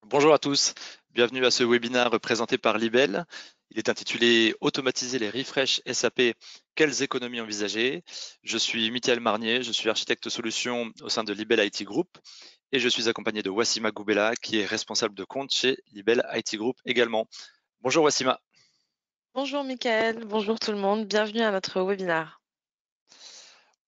Bonjour à tous, bienvenue à ce webinaire présenté par Libel. Il est intitulé Automatiser les refresh SAP, quelles économies envisager? Je suis Mickaël Marnier, je suis architecte solution au sein de Libel IT Group et je suis accompagné de Wassima Goubela qui est responsable de compte chez Libel IT Group également. Bonjour Wassima. Bonjour Mickaël, bonjour tout le monde, bienvenue à notre webinaire.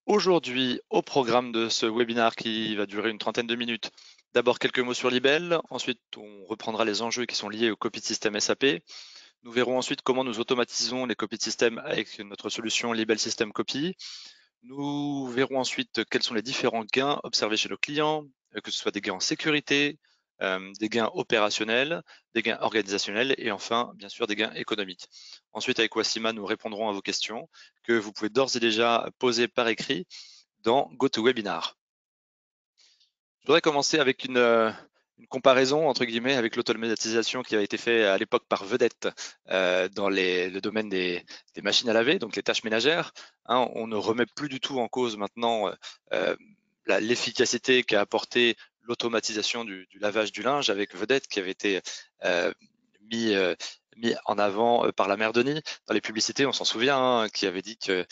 Aujourd'hui, au programme de ce webinaire qui va durer une trentaine de minutes, d'abord quelques mots sur Libel, ensuite on reprendra les enjeux qui sont liés au copy de système SAP. Nous verrons ensuite comment nous automatisons les copies de système avec notre solution Libel System Copy. Nous verrons ensuite quels sont les différents gains observés chez nos clients, que ce soit des gains en sécurité, des gains opérationnels, des gains organisationnels et enfin, bien sûr, des gains économiques. Ensuite, avec Wassima, nous répondrons à vos questions que vous pouvez d'ores et déjà poser par écrit dans GoToWebinar. Je voudrais commencer avec une comparaison entre guillemets avec l'automatisation qui a été faite à l'époque par Vedette dans le domaine des machines à laver, donc les tâches ménagères. Hein, on ne remet plus du tout en cause maintenant euh, l'efficacité qu'a apporté l'automatisation du lavage du linge avec Vedette qui avait été euh, mis, euh, mis en avant par la mère Denis dans les publicités. On s'en souvient, hein, qui avait dit que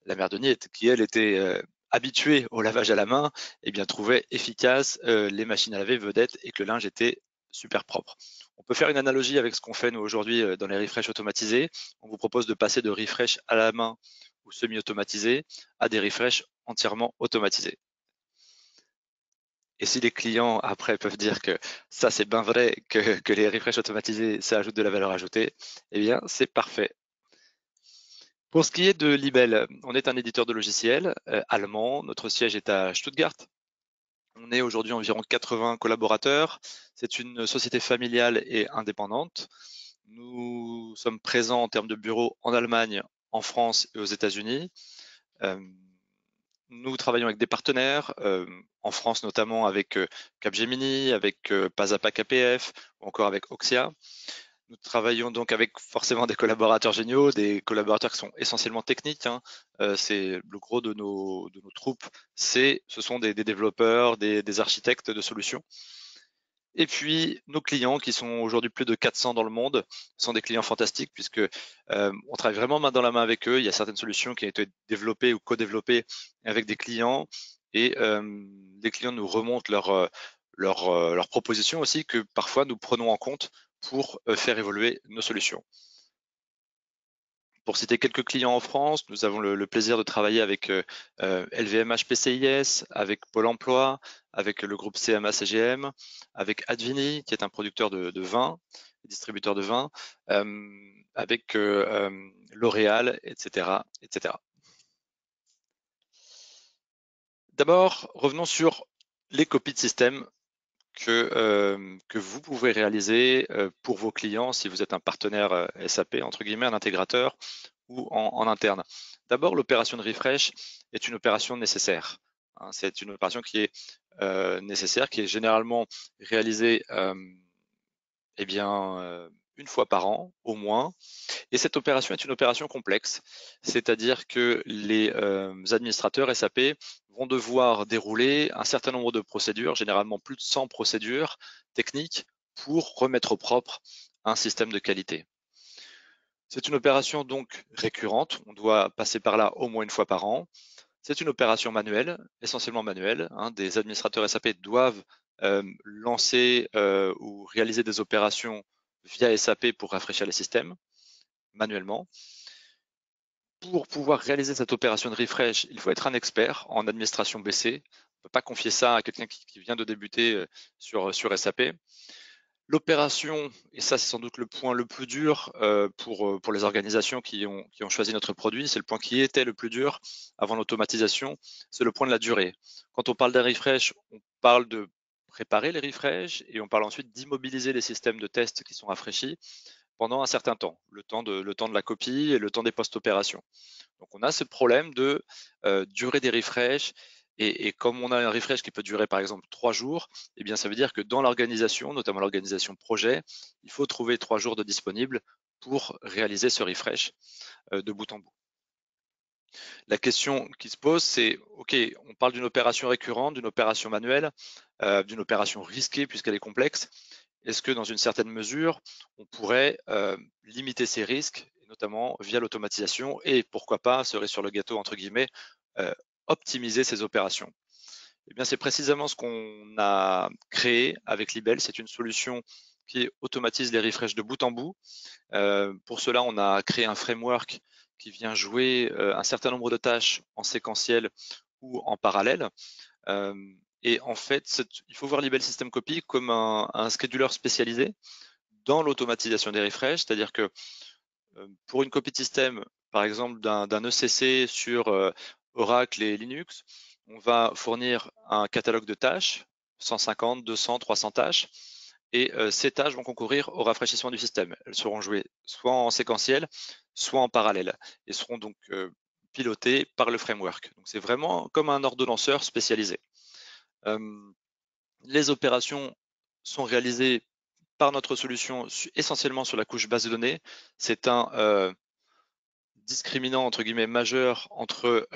la mère Denis, qui elle était habituée au lavage à la main, eh bien trouvait efficace les machines à laver vedettes et que le linge était super propre. On peut faire une analogie avec ce qu'on fait nous aujourd'hui dans les refresh automatisés. On vous propose de passer de refresh à la main ou semi-automatisés à des refresh entièrement automatisés. Et si les clients après peuvent dire que ça c'est bien vrai, que les refresh automatisés ça ajoute de la valeur ajoutée, eh bien c'est parfait. Pour ce qui est de Libel, on est un éditeur de logiciels allemand. Notre siège est à Stuttgart. On est aujourd'hui environ 80 collaborateurs. C'est une société familiale et indépendante. Nous sommes présents en termes de bureaux en Allemagne, en France et aux États-Unis. Euh, nous travaillons avec des partenaires, en France notamment avec Capgemini, avec Pasapa KPF ou encore avec Oxia. Nous travaillons donc avec forcément des collaborateurs géniaux, des collaborateurs qui sont essentiellement techniques, hein. C'est le gros de nos troupes, ce sont des développeurs, des architectes de solutions. Et puis nos clients, qui sont aujourd'hui plus de 400 dans le monde, sont des clients fantastiques puisque on travaille vraiment main dans la main avec eux. Il y a certaines solutions qui ont été développées ou co-développées avec des clients et les clients nous remontent leurs propositions aussi que parfois nous prenons en compte pour faire évoluer nos solutions. Pour citer quelques clients en France, nous avons le plaisir de travailler avec LVMH PCIS, avec Pôle emploi, avec le groupe CMA CGM, avec Advini, qui est un producteur de vin, distributeur de vin, avec L'Oréal, etc., etc. D'abord, revenons sur les copies de système que vous pouvez réaliser pour vos clients si vous êtes un partenaire SAP, entre guillemets, un intégrateur ou en interne. D'abord, l'opération de refresh est une opération nécessaire. Hein, c'est une opération qui est nécessaire, qui est généralement réalisée eh bien, une fois par an au moins. Et cette opération est une opération complexe, c'est-à-dire que les administrateurs SAP vont devoir dérouler un certain nombre de procédures, généralement plus de 100 procédures techniques, pour remettre au propre un système de qualité. C'est une opération donc récurrente, on doit passer par là au moins une fois par an. C'est une opération manuelle, essentiellement manuelle, hein. Des administrateurs SAP doivent lancer ou réaliser des opérations via SAP pour rafraîchir les systèmes manuellement. Pour pouvoir réaliser cette opération de refresh, il faut être un expert en administration BC. On ne peut pas confier ça à quelqu'un qui vient de débuter sur SAP. L'opération, et ça c'est sans doute le point le plus dur pour les organisations qui ont choisi notre produit, c'est le point qui était le plus dur avant l'automatisation, c'est le point de la durée. Quand on parle d'un refresh, on parle de préparer les refresh et on parle ensuite d'immobiliser les systèmes de test qui sont rafraîchis pendant un certain temps, le temps de la copie et le temps des post-opérations. Donc on a ce problème de durée des refresh et comme on a un refresh qui peut durer par exemple 3 jours, eh bien ça veut dire que dans l'organisation, notamment l'organisation projet, il faut trouver 3 jours de disponibles pour réaliser ce refresh de bout en bout. La question qui se pose, c'est OK, on parle d'une opération récurrente, d'une opération manuelle, d'une opération risquée puisqu'elle est complexe. est-ce que dans une certaine mesure, on pourrait limiter ces risques, notamment via l'automatisation et pourquoi pas, cerise sur le gâteau entre guillemets, optimiser ces opérations? Eh bien, c'est précisément ce qu'on a créé avec Libel. C'est une solution qui automatise les refreshs de bout en bout. Pour cela, on a créé un framework qui vient jouer un certain nombre de tâches en séquentiel ou en parallèle. Et en fait, il faut voir Libel System Copy comme un scheduler spécialisé dans l'automatisation des refreshs, c'est-à-dire que pour une copie de système, par exemple d'un ECC sur Oracle et Linux, on va fournir un catalogue de tâches, 150, 200, 300 tâches, et ces tâches vont concourir au rafraîchissement du système. Elles seront jouées soit en séquentiel, soit en parallèle, et seront donc pilotées par le framework. Donc c'est vraiment comme un ordonnanceur spécialisé. Les opérations sont réalisées par notre solution essentiellement sur la couche base de données. C'est un discriminant entre guillemets majeur entre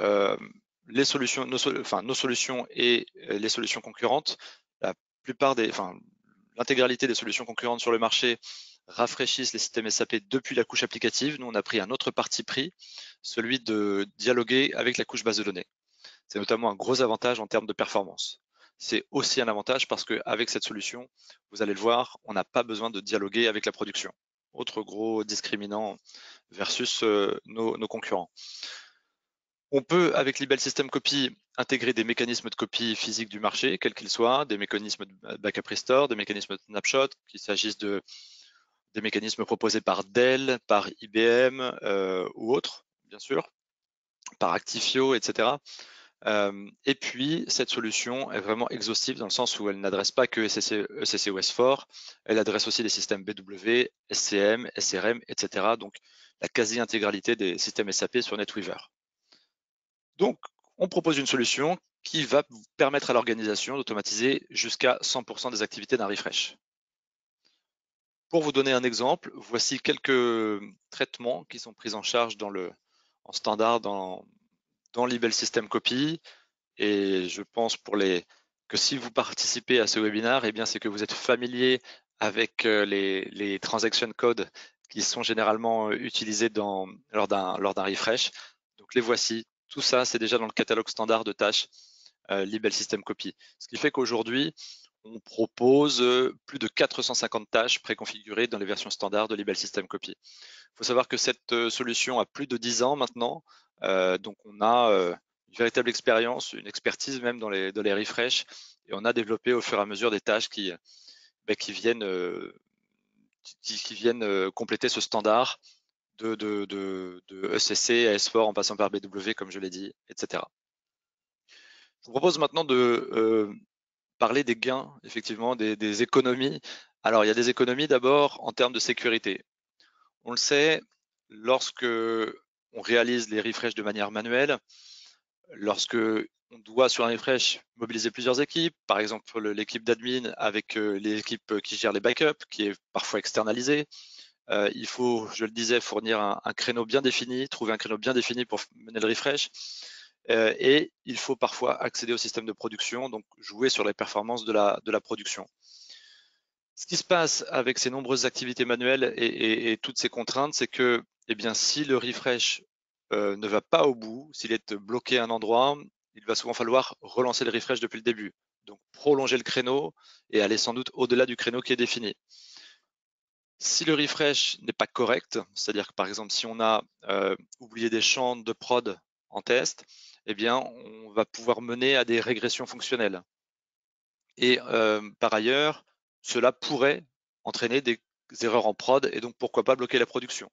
les solutions, nos solutions et les solutions concurrentes. La plupart des, l'intégralité des solutions concurrentes sur le marché rafraîchissent les systèmes SAP depuis la couche applicative. Nous, on a pris un autre parti pris, celui de dialoguer avec la couche base de données. C'est notamment un gros avantage en termes de performance. C'est aussi un avantage parce qu'avec cette solution, vous allez le voir, on n'a pas besoin de dialoguer avec la production. Autre gros discriminant versus nos concurrents. On peut, avec Libel System Copy, intégrer des mécanismes de copie physique du marché, quels qu'ils soient, des mécanismes de backup restore, des mécanismes de snapshot, qu'il s'agisse des mécanismes proposés par Dell, par IBM ou autres, bien sûr, par Actifio, etc. Et puis, cette solution est vraiment exhaustive dans le sens où elle n'adresse pas que ECC ou S4, elle adresse aussi les systèmes BW, SCM, SRM, etc. Donc, la quasi-intégralité des systèmes SAP sur NetWeaver. Donc, on propose une solution qui va permettre à l'organisation d'automatiser jusqu'à 100% des activités d'un refresh. Pour vous donner un exemple, voici quelques traitements qui sont pris en charge en standard dans Libel System Copy. Et je pense que si vous participez à ce webinaire, eh bien, c'est que vous êtes familier avec les transaction codes qui sont généralement utilisés lors d'un refresh. Donc les voici. Tout ça, c'est déjà dans le catalogue standard de tâches Libel System Copy. Ce qui fait qu'aujourd'hui, on propose plus de 450 tâches préconfigurées dans les versions standards de Libel System Copy. Il faut savoir que cette solution a plus de 10 ans maintenant, donc on a une véritable expérience, une expertise même dans les refresh, et on a développé au fur et à mesure des tâches qui viennent, compléter ce standard de ECC à S4 en passant par BW, comme je l'ai dit, etc. Je vous propose maintenant de parler des gains, effectivement, des économies. Alors, il y a des économies d'abord en termes de sécurité. On le sait, lorsque on réalise les refreshs de manière manuelle, lorsque on doit sur un refresh mobiliser plusieurs équipes, par exemple l'équipe d'admin avec les équipes qui gèrent les backups, qui est parfois externalisée, il faut, je le disais, fournir un créneau bien défini, trouver un créneau bien défini pour mener le refresh. Et il faut parfois accéder au système de production, donc jouer sur les performances de la production. Ce qui se passe avec ces nombreuses activités manuelles et toutes ces contraintes, c'est que eh bien, si le refresh ne va pas au bout, s'il est bloqué à un endroit, il va souvent falloir relancer le refresh depuis le début. Donc prolonger le créneau et aller sans doute au-delà du créneau qui est défini. Si le refresh n'est pas correct, c'est-à-dire que par exemple si on a oublié des champs de prod en test, eh bien on va pouvoir mener à des régressions fonctionnelles. Et par ailleurs, cela pourrait entraîner des erreurs en prod et donc pourquoi pas bloquer la production.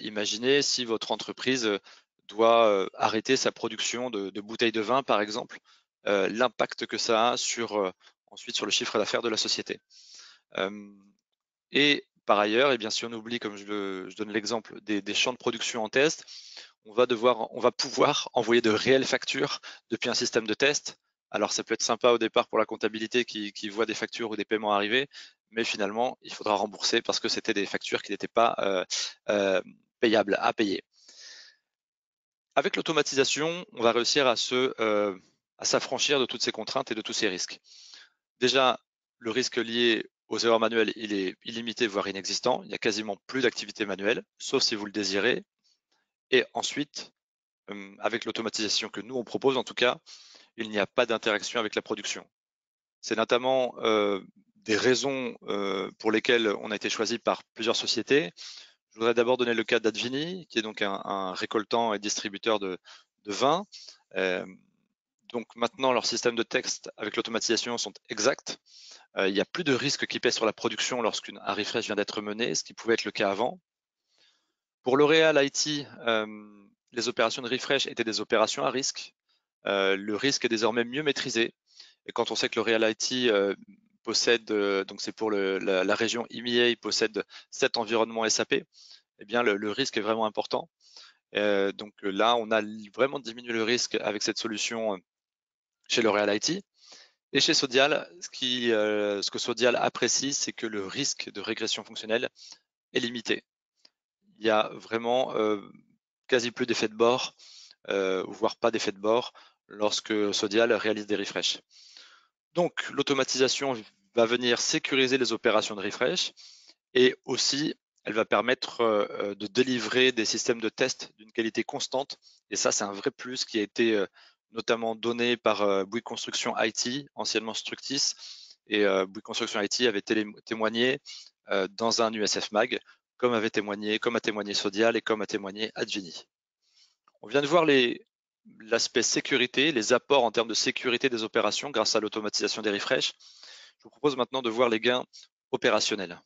Imaginez si votre entreprise doit arrêter sa production de bouteilles de vin, par exemple, l'impact que ça a ensuite sur le chiffre d'affaires de la société. Et par ailleurs, eh bien, si on oublie, comme je donne l'exemple des champs de production en test, on va pouvoir envoyer de réelles factures depuis un système de test. Alors ça peut être sympa au départ pour la comptabilité qui voit des factures ou des paiements arriver, mais finalement il faudra rembourser parce que c'était des factures qui n'étaient pas payables à payer. Avec l'automatisation, on va réussir à s'affranchir de toutes ces contraintes et de tous ces risques. Déjà, le risque lié aux erreurs manuelles, il est illimité, voire inexistant. Il n'y a quasiment plus d'activité manuelle, sauf si vous le désirez. Et ensuite, avec l'automatisation que nous, on propose, en tout cas, il n'y a pas d'interaction avec la production. C'est notamment des raisons pour lesquelles on a été choisi par plusieurs sociétés. Je voudrais d'abord donner le cas d'Advini, qui est donc un récoltant et distributeur de vin. Donc maintenant, leurs systèmes de texte avec l'automatisation sont exacts. Il n'y a plus de risque qui pèse sur la production lorsqu'un refresh vient d'être mené, ce qui pouvait être le cas avant. Pour L'Oréal IT, les opérations de refresh étaient des opérations à risque. Le risque est désormais mieux maîtrisé. Et quand on sait que L'Oréal IT possède, donc c'est pour la région EMEA, possède 7 environnements SAP, eh bien le risque est vraiment important. Donc là, on a vraiment diminué le risque avec cette solution chez L'Oréal IT. Et chez Sodial, ce que Sodial apprécie, c'est que le risque de régression fonctionnelle est limité. Il y a vraiment quasi plus d'effet de bord, voire pas d'effet de bord, lorsque Sodial réalise des refreshs. Donc l'automatisation va venir sécuriser les opérations de refresh et aussi elle va permettre de délivrer des systèmes de test d'une qualité constante. Et ça, c'est un vrai plus qui a été notamment donné par Bouygues Construction IT, anciennement Structis. Et Bouygues Construction IT avait témoigné dans un USF Mag, comme a témoigné Sodial et comme a témoigné Advini. On vient de voir l'aspect sécurité, les apports en termes de sécurité des opérations grâce à l'automatisation des refresh. Je vous propose maintenant de voir les gains opérationnels.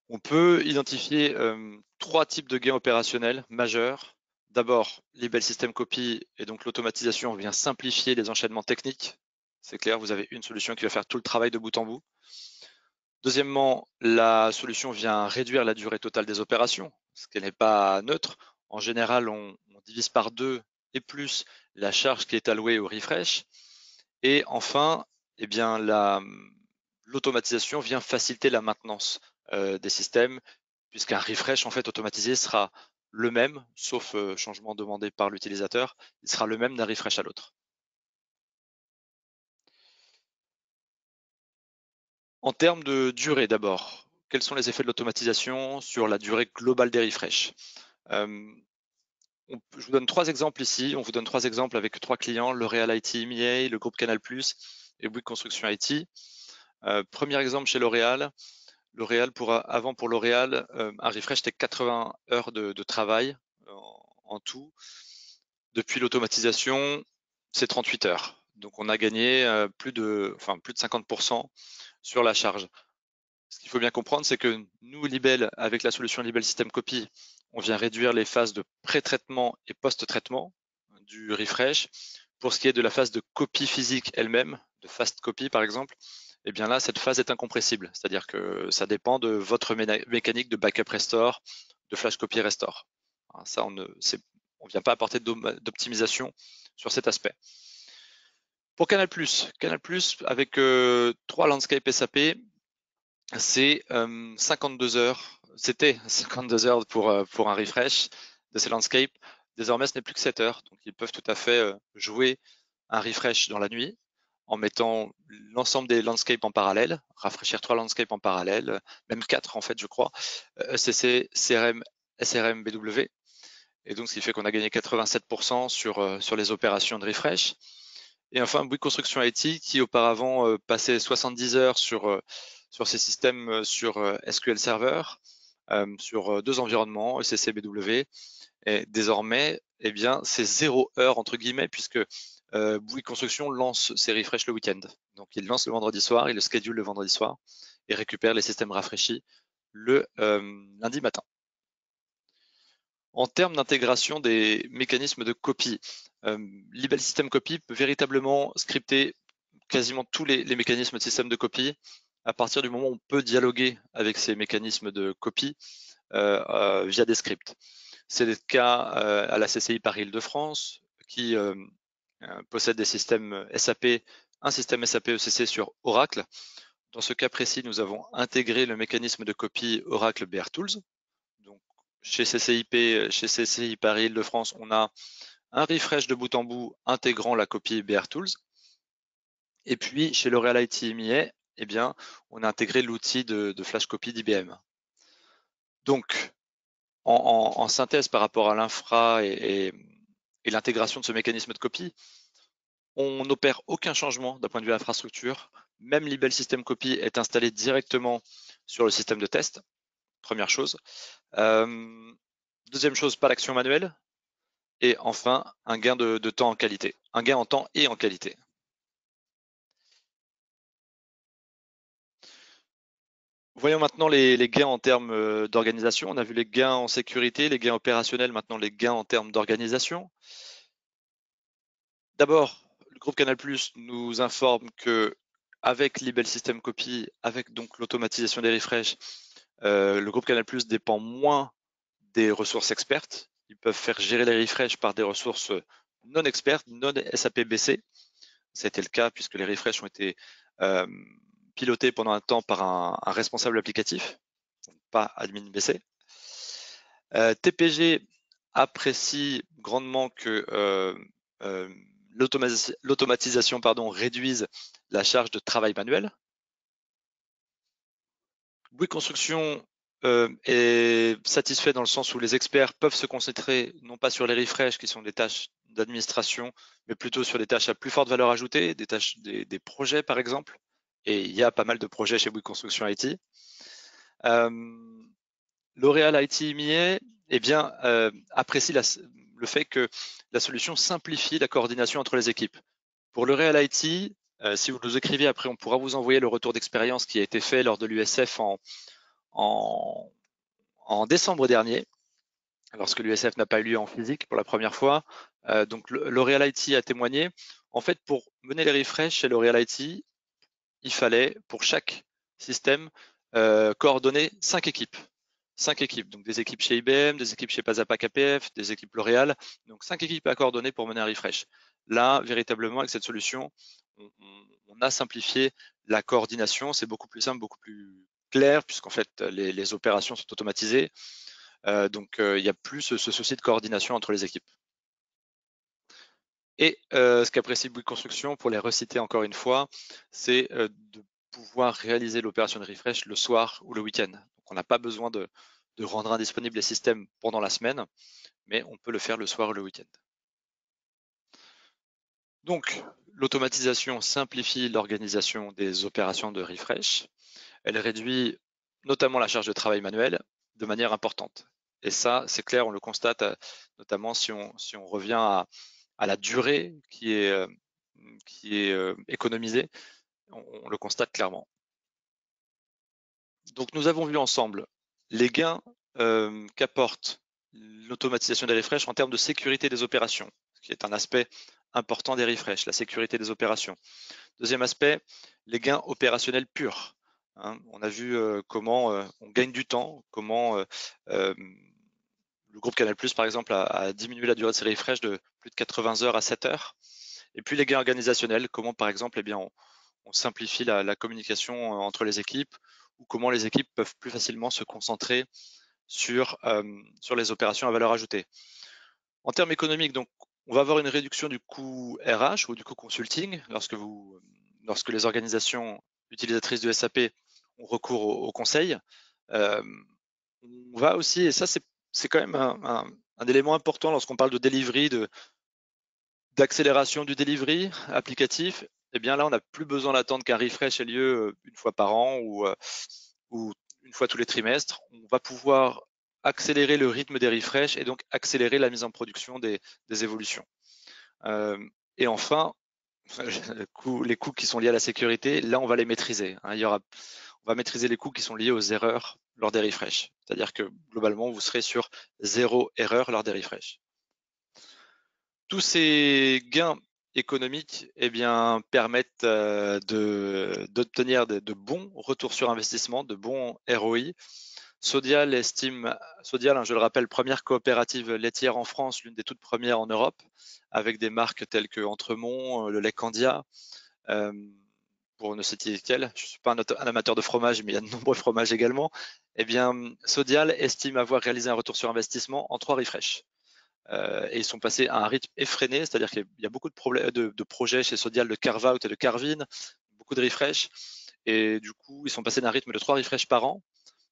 On peut identifier 3 types de gains opérationnels majeurs. D'abord, les belles systèmes copy et donc l'automatisation vient simplifier les enchaînements techniques. C'est clair, vous avez une solution qui va faire tout le travail de bout en bout. Deuxièmement, la solution vient réduire la durée totale des opérations, ce qui n'est pas neutre. En général, on divise par 2 et plus la charge qui est allouée au refresh. Et enfin, eh bien, l'automatisation vient faciliter la maintenance des systèmes, puisqu'un refresh en fait automatisé sera le même, sauf changement demandé par l'utilisateur, il sera le même d'un refresh à l'autre. En termes de durée d'abord, quels sont les effets de l'automatisation sur la durée globale des refreshs? Je vous donne 3 exemples ici. On vous donne 3 exemples avec 3 clients, L'Oréal IT EMEA, le groupe Canal+, et Bouygues Construction IT. Premier exemple chez L'Oréal. Avant pour L'Oréal, un refresh c'était 80 heures de travail en tout. Depuis l'automatisation, c'est 38 heures. Donc on a gagné plus de 50% sur la charge. Ce qu'il faut bien comprendre, c'est que nous, Libel, avec la solution Libel System Copy, on vient réduire les phases de pré-traitement et post-traitement du refresh. Pour ce qui est de la phase de copie physique elle-même, de fast copy par exemple, eh bien là, cette phase est incompressible. C'est-à-dire que ça dépend de votre mécanique de backup restore, de flash copy restore. Ça, on ne vient pas apporter d'optimisation sur cet aspect. Pour Canal+, avec 3 landscapes SAP, c'est 52 heures. C'était 52 heures pour un refresh de ces landscapes. Désormais, ce n'est plus que 7 heures. Donc, ils peuvent tout à fait jouer un refresh dans la nuit en mettant l'ensemble des landscapes en parallèle, rafraîchir 3 landscapes en parallèle, même 4 en fait, je crois, ECC, CRM, SRM, BW. Et donc, ce qui fait qu'on a gagné 87% sur les opérations de refresh. Et enfin, Bouygues Construction IT qui auparavant passait 70 heures sur ces systèmes sur SQL Server, sur 2 environnements, ECC, BW. Et désormais, eh bien, c'est 0 heure entre guillemets, puisque Bouygues Construction lance ses refresh le week-end. Donc, il lance le vendredi soir, il le schedule le vendredi soir et récupère les systèmes rafraîchis le lundi matin. En termes d'intégration des mécanismes de copie, Libel System Copy peut véritablement scripter quasiment tous les mécanismes de système de copie à partir du moment où on peut dialoguer avec ces mécanismes de copie via des scripts. C'est le cas à la CCI Paris-Île-de-France qui possède des systèmes SAP, un système SAP ECC sur Oracle. Dans ce cas précis, nous avons intégré le mécanisme de copie Oracle BR Tools. Donc, chez CCI Paris-Île-de-France, on a un refresh de bout en bout intégrant la copie BR Tools. Et puis, chez L'Oréal IT EMEA, eh bien, on a intégré l'outil de flash copy d'IBM. Donc, en synthèse par rapport à l'infra et l'intégration de ce mécanisme de copie, on n'opère aucun changement d'un point de vue infrastructure. Même l'Ibel System Copy est installé directement sur le système de test, première chose. Deuxième chose, pas d'action manuelle. Et enfin, un gain de temps en qualité. Un gain en temps et en qualité. Voyons maintenant les gains en termes d'organisation. On a vu les gains en sécurité, les gains opérationnels, maintenant les gains en termes d'organisation. D'abord, le groupe Canal+ nous informe que avec l'Ibel System Copy, avec donc l'automatisation des refreshs, le groupe Canal+ dépend moins des ressources expertes. Ils peuvent faire gérer les refreshs par des ressources non expertes, non SAP-BC. Ça a été le cas puisque les refreshs ont été pilotés pendant un temps par un responsable applicatif, pas admin BC. TPG apprécie grandement que l'automatisation réduise la charge de travail manuel. Bouygues Construction est satisfait dans le sens où les experts peuvent se concentrer non pas sur les refreshs qui sont des tâches d'administration, mais plutôt sur des tâches à plus forte valeur ajoutée, des projets par exemple. Et il y a pas mal de projets chez Bouygues Construction IT. L'Oréal IT EMEA apprécie le fait que la solution simplifie la coordination entre les équipes. Pour L'Oréal IT, si vous nous écrivez après, on pourra vous envoyer le retour d'expérience qui a été fait lors de l'USF en décembre dernier, lorsque l'USF n'a pas eu lieu en physique pour la première fois. Donc L'Oréal IT a témoigné. En fait, pour mener les refreshs chez L'Oréal IT, il fallait pour chaque système coordonner 5 équipes. 5 équipes, donc des équipes chez IBM, des équipes chez Pazapac APF, des équipes L'Oréal, donc 5 équipes à coordonner pour mener un refresh. Là, véritablement, avec cette solution, on a simplifié la coordination, c'est beaucoup plus simple, beaucoup plus clair, puisqu'en fait, les opérations sont automatisées. Donc, il n'y a plus ce souci de coordination entre les équipes. Et ce qu'apprécie Bouygues Construction, pour les reciter encore une fois, c'est de pouvoir réaliser l'opération de refresh le soir ou le week-end. Donc, on n'a pas besoin de rendre indisponibles les systèmes pendant la semaine, mais on peut le faire le soir ou le week-end. Donc, l'automatisation simplifie l'organisation des opérations de refresh. Elle réduit notamment la charge de travail manuel de manière importante. Et ça, c'est clair, on le constate notamment si on revient à la durée qui est économisée, on le constate clairement. Donc nous avons vu ensemble les gains qu'apporte l'automatisation des refresh en termes de sécurité des opérations, ce qui est un aspect important des refresh, la sécurité des opérations. Deuxième aspect, les gains opérationnels purs. On a vu comment on gagne du temps, comment le groupe Canal+, par exemple, a diminué la durée de ses refresh de plus de 80 heures à 7 heures. Et puis les gains organisationnels, comment par exemple on simplifie la communication entre les équipes, ou comment les équipes peuvent plus facilement se concentrer sur les opérations à valeur ajoutée. En termes économiques, donc, on va avoir une réduction du coût RH ou du coût consulting lorsque les organisations utilisatrices de SAP ont recours au conseil. On va aussi, et ça c'est quand même un élément important lorsqu'on parle de delivery, d'accélération du delivery applicatif, eh bien là, on n'a plus besoin d'attendre qu'un refresh ait lieu une fois par an ou une fois tous les trimestres. On va pouvoir accélérer le rythme des refresh et donc accélérer la mise en production des évolutions. Et enfin, les coûts qui sont liés à la sécurité, là, on va les maîtriser. On va maîtriser les coûts qui sont liés aux erreurs lors des refresh. C'est-à-dire que globalement, vous serez sur 0 erreur lors des refresh. Tous ces gains économiques permettent d'obtenir de bons retours sur investissement, de bons ROI. Sodial, je le rappelle, première coopérative laitière en France, l'une des toutes premières en Europe, avec des marques telles que Entremont, le lait Candia, pour ne citer qu'elle. Je ne suis pas un amateur de fromage, mais il y a de nombreux fromages également. Sodial estime avoir réalisé un retour sur investissement en 3 refresh. et ils sont passés à un rythme effréné, c'est-à-dire qu'il y a beaucoup de projets chez Sodial de carve-out et de carve-in, beaucoup de refresh, et du coup, ils sont passés d'un rythme de 3 refresh par an,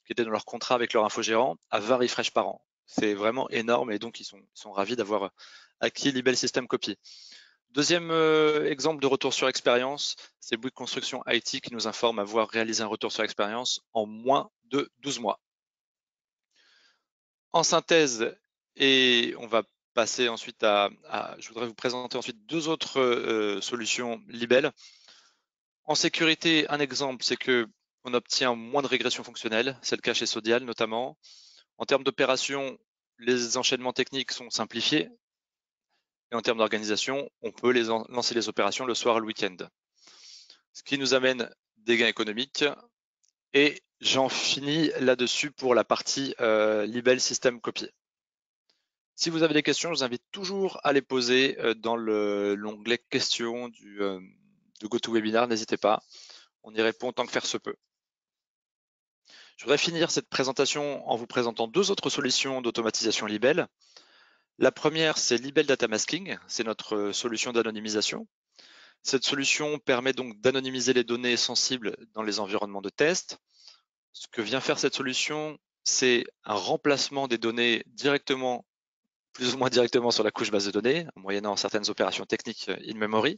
qui était dans leur contrat avec leur infogérant, à 20 refresh par an. C'est vraiment énorme, et donc ils sont ravis d'avoir acquis Libel System Copy. Deuxième exemple de retour sur expérience, c'est Bouygues Construction IT qui nous informe avoir réalisé un retour sur expérience en moins de 12 mois. En synthèse, et on va passer ensuite je voudrais vous présenter ensuite deux autres solutions Libel. En sécurité, un exemple, c'est que on obtient moins de régression fonctionnelle, c'est le cas chez Sodial notamment. En termes d'opération, les enchaînements techniques sont simplifiés. Et en termes d'organisation, on peut lancer les opérations le soir et le week-end. Ce qui nous amène des gains économiques. Et j'en finis là-dessus pour la partie Libel System Copy. Si vous avez des questions, je vous invite toujours à les poser dans l'onglet questions de GoToWebinar, n'hésitez pas, on y répond tant que faire se peut. Je voudrais finir cette présentation en vous présentant deux autres solutions d'automatisation Libel. La première, c'est Libel Data Masking, c'est notre solution d'anonymisation. Cette solution permet donc d'anonymiser les données sensibles dans les environnements de test. Ce que vient faire cette solution, c'est un remplacement des données directement, plus ou moins directement sur la couche base de données, en moyennant certaines opérations techniques in memory.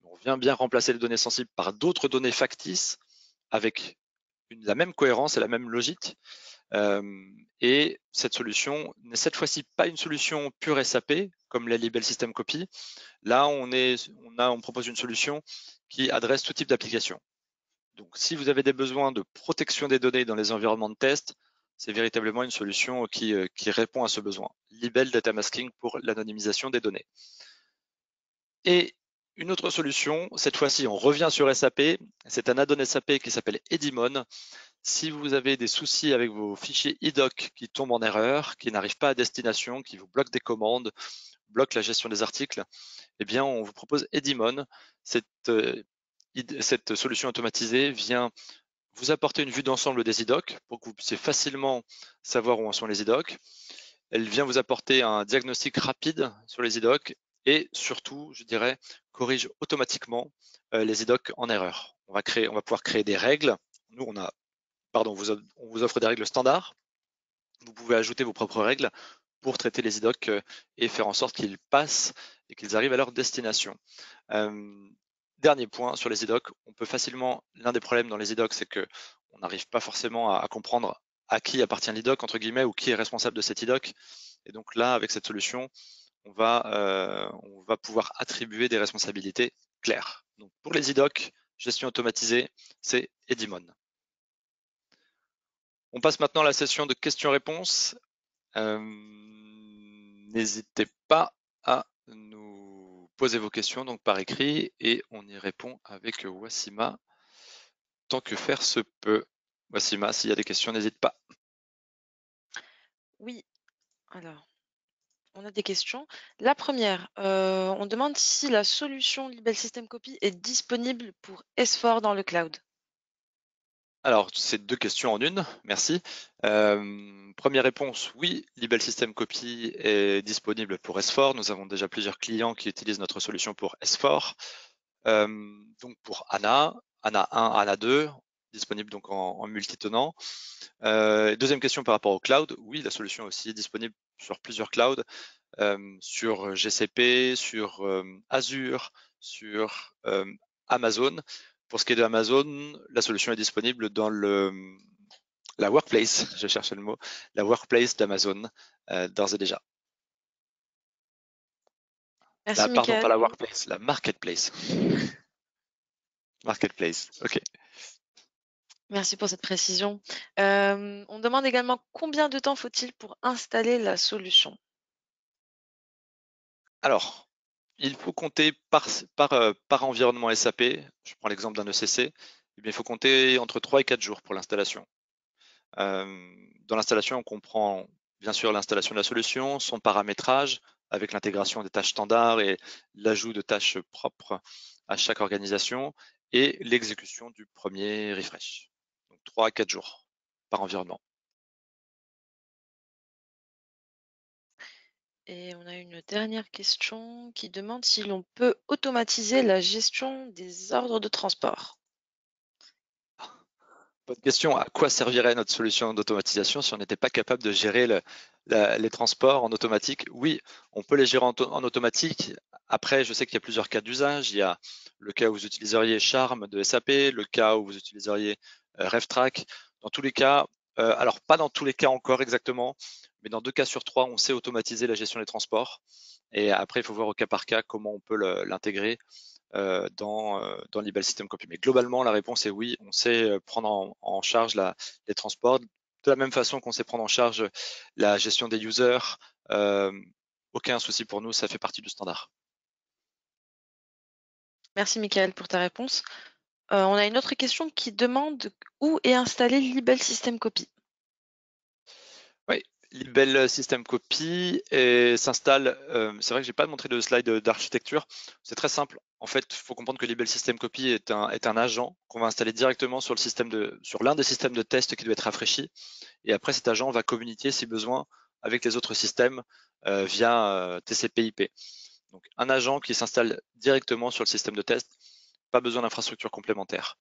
On vient bien remplacer les données sensibles par d'autres données factices avec la même cohérence et la même logique. Et cette solution n'est cette fois-ci pas une solution pure SAP, comme la Libel System Copy. Là, on propose une solution qui adresse tout type d'application. Donc, si vous avez des besoins de protection des données dans les environnements de test, c'est véritablement une solution qui répond à ce besoin. Libel Data Masking pour l'anonymisation des données. Et une autre solution, cette fois-ci, on revient sur SAP. C'est un add-on SAP qui s'appelle Edimon. Si vous avez des soucis avec vos fichiers IDOC qui tombent en erreur, qui n'arrivent pas à destination, qui vous bloquent des commandes, bloquent la gestion des articles, eh bien, on vous propose Edimon. Cette solution automatisée vient vous apporter une vue d'ensemble des IDOC pour que vous puissiez facilement savoir où en sont les IDOC. Elle vient vous apporter un diagnostic rapide sur les IDOC et surtout, je dirais, corrige automatiquement les IDOC en erreur. On va pouvoir créer des règles. Nous, on vous offre des règles standards. Vous pouvez ajouter vos propres règles pour traiter les IDOC et faire en sorte qu'ils passent et qu'ils arrivent à leur destination. Dernier point sur les IDOC, l'un des problèmes dans les IDOC, c'est qu'on n'arrive pas forcément à comprendre à qui appartient l'IDOC, entre guillemets, ou qui est responsable de cet IDOC. Et donc là, avec cette solution, on va pouvoir attribuer des responsabilités claires. Donc pour les IDOC, gestion automatisée, c'est Edimon. On passe maintenant à la session de questions-réponses. N'hésitez pas à nous poser vos questions donc par écrit et on y répond avec Wassima tant que faire se peut. Wassima, s'il y a des questions, n'hésite pas. Oui, alors, on a des questions. La première, on demande si la solution Libel System Copy est disponible pour S4 dans le cloud. Alors, c'est deux questions en une, merci. Première réponse, oui, Libel System Copy est disponible pour S4. Nous avons déjà plusieurs clients qui utilisent notre solution pour S4. Donc pour ANA 1, ANA 2, disponible donc en multitenant. Deuxième question par rapport au cloud, oui, la solution est aussi disponible sur plusieurs clouds, sur GCP, sur Azure, sur Amazon. Pour ce qui est de Amazon, la solution est disponible dans la workplace, je cherchais le mot, la workplace d'Amazon, d'ores et déjà. Merci, Pardon, pas Mickaël. la workplace, la marketplace. Marketplace, ok. Merci pour cette précision. On demande également combien de temps faut-il pour installer la solution? Alors, il faut compter par environnement SAP. Je prends l'exemple d'un ECC. Eh bien, il faut compter entre 3 et 4 jours pour l'installation. Dans l'installation, on comprend bien sûr l'installation de la solution, son paramétrage avec l'intégration des tâches standards et l'ajout de tâches propres à chaque organisation et l'exécution du premier refresh. Donc 3 à 4 jours par environnement. Et on a une dernière question qui demande si l'on peut automatiser la gestion des ordres de transport. Bonne question. À quoi servirait notre solution d'automatisation si on n'était pas capable de gérer les transports en automatique? Oui, on peut les gérer en automatique. Après, je sais qu'il y a plusieurs cas d'usage. Il y a le cas où vous utiliseriez Charm de SAP, le cas où vous utiliseriez RevTrack. Dans tous les cas, alors pas dans tous les cas encore exactement, mais dans 2 cas sur 3, on sait automatiser la gestion des transports. Et après, il faut voir au cas par cas comment on peut l'intégrer dans l'Ibel System Copy. Mais globalement, la réponse est oui, on sait prendre en charge les transports de la même façon qu'on sait prendre en charge la gestion des users. Euh, Aucun souci pour nous, ça fait partie du standard. Merci Michael pour ta réponse. On a une autre question qui demande où est installé Libel System Copy. Oui, Libel System Copy s'installe. C'est vrai que j'ai pas montré de slide d'architecture. C'est très simple. En fait, il faut comprendre que Libel System Copy est un agent qu'on va installer directement sur l'un des systèmes de test qui doit être rafraîchi. Et après, cet agent va communiquer si besoin avec les autres systèmes via TCP/IP. Donc, un agent qui s'installe directement sur le système de test, pas besoin d'infrastructure complémentaire.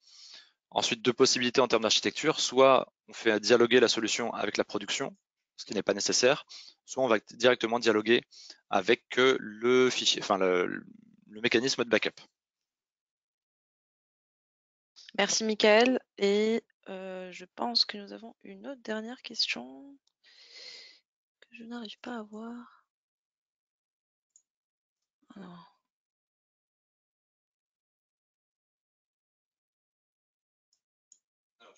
Ensuite, deux possibilités en termes d'architecture. Soit on fait dialoguer la solution avec la production, ce qui n'est pas nécessaire. Soit on va directement dialoguer avec le fichier, enfin le mécanisme de backup. Merci Michael. Et je pense que nous avons une autre dernière question que je n'arrive pas à voir. Alors,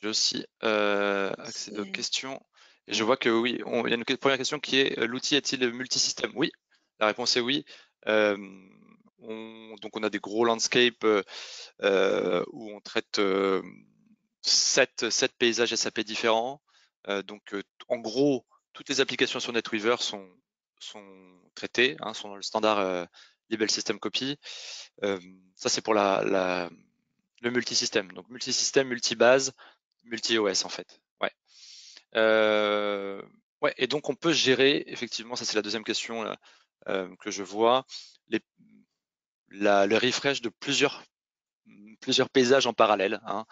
J'ai aussi accédé aux c'est questions. Et je vois que oui, il y a une première question qui est l'outil est-il multisystème? Oui, la réponse est oui. Euh, donc on a des gros landscapes où on traite 7 paysages SAP différents. En gros, toutes les applications sur NetWeaver sont traitées, hein, sont dans le standard Libel System Copy. Ça c'est pour le multisystème. Donc multisystème, multibase, multi-OS en fait. Ouais. Euh, ouais. Et donc on peut gérer, effectivement, ça c'est la deuxième question que je vois, les, le refresh de plusieurs paysages en parallèle. Hein.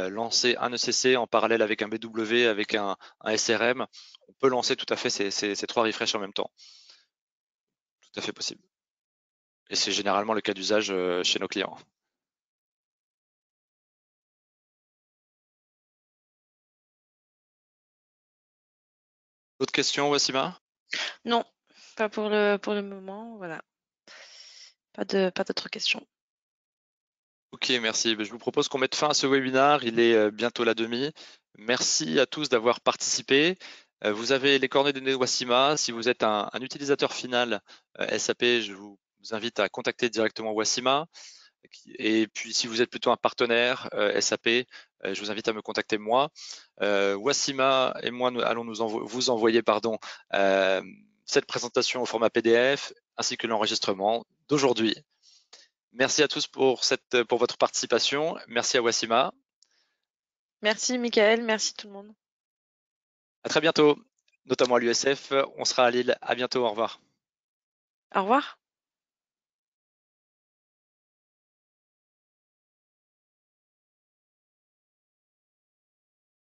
Lancer un ECC en parallèle avec un BW, avec un SRM, on peut lancer tout à fait ces 3 refresh en même temps. Tout à fait possible. Et c'est généralement le cas d'usage chez nos clients. D'autres questions, Wassima? non, pas pour le moment. Voilà, pas d'autres questions. Ok, merci. Ben, je vous propose qu'on mette fin à ce webinaire. Il est bientôt la demi. Merci à tous d'avoir participé. Vous avez les coordonnées de Wassima. Si vous êtes un utilisateur final SAP, je vous invite à contacter directement Wassima. Et puis, si vous êtes plutôt un partenaire SAP, je vous invite à me contacter moi. Wassima et moi allons vous envoyer euh, cette présentation au format PDF ainsi que l'enregistrement d'aujourd'hui. Merci à tous pour votre participation. Merci à Wassima. Merci Michael, merci tout le monde. À très bientôt, notamment à l'USF. On sera à Lille. À bientôt. Au revoir. Au revoir.